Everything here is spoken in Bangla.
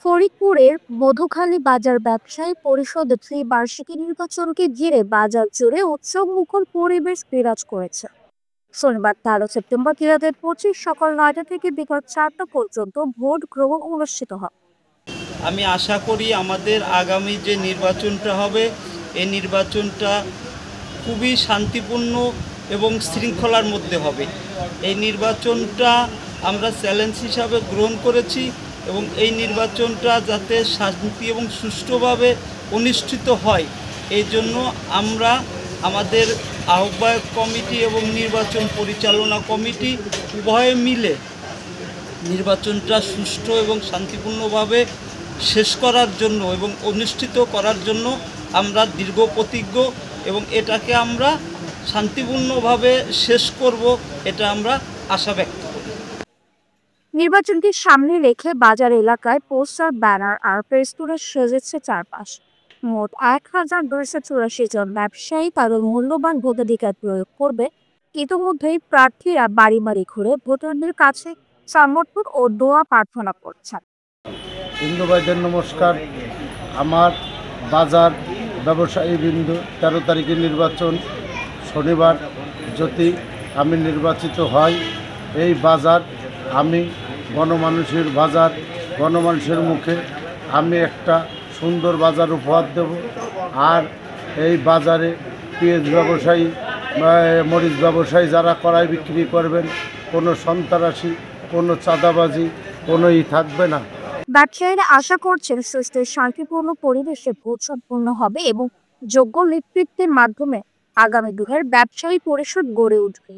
ফরিদপুরের মধুখালী বাজার ব্যবসায়ী পরিষদ ত্রিবার্ষিকী নির্বাচনকে ঘিরে বাজার জুড়ে উৎসবমুখর পরিবেশ বিরাজ করেছে। শনিবার 13 সেপ্টেম্বর 2025 সকাল 9টা থেকে বিকাল 4টা পর্যন্ত ভোট গ্রহণ অনুষ্ঠিত হয়। আমি আশা করি আমাদের আগামী যে নির্বাচনটা হবে এই নির্বাচনটা খুবই শান্তিপূর্ণ এবং শৃঙ্খলার মধ্যে হবে। এই নির্বাচনটা আমরা চ্যালেঞ্জ হিসাবে গ্রহণ করেছি এবং এই নির্বাচনটা যাতে শান্তি এবং সুষ্ঠুভাবে অনুষ্ঠিত হয় এই জন্য আমরা আমাদের আহ্বায়ক কমিটি এবং নির্বাচন পরিচালনা কমিটি উভয়ে মিলে নির্বাচনটা সুষ্ঠু এবং শান্তিপূর্ণভাবে শেষ করার জন্য এবং অনুষ্ঠিত করার জন্য আমরা দৃঢ় প্রতিজ্ঞ এবং এটাকে আমরা শান্তিপূর্ণভাবে শেষ করব এটা আমরা আশা ব্যক্ত করি। নির্বাচনকে সামনে রেখে বাজার এলাকায় পোস্টার, ব্যানার আর ফেস্টুনে সেজেছে চারপাশ। মোট 1284 জন ব্যবসায়ী তাদের মূল্যবান ভোটাধিকার প্রয়োগ করবে। ইতিমধ্যেই প্রার্থীরা বাড়ি বাড়ি ঘুরে ভোটারদের কাছে সমর্থন ও দোয়া প্রার্থনা করছেন। হিন্দু ভাইদের নমস্কার। আমার বাজার ব্যবসায়ী বিন্দু 13 তারিখে নির্বাচন, শনিবার যদি আমি নির্বাচিত হই, এই বাজার আমি গণমানুষের বাজার, গণমানুষের মুখে আমি একটা সুন্দর বাজার উপহার দেব। আর এই বাজারে পেঁয়াজ ব্যবসায়ী, মরিচ ব্যবসায়ী যারা কড়াই বিক্রি করবেন, কোনো সন্ত্রাসী, কোনো চাঁদাবাজি কোনোই থাকবে না। ব্যবসায়ীরা আশা করছেন সুস্থ শান্তিপূর্ণ পরিবেশে ভোট সম্পন্ন হবে এবং যোগ্য নেতৃত্বের মাধ্যমে আগামী দিনের ব্যবসায়ী পরিষদ গড়ে উঠবে।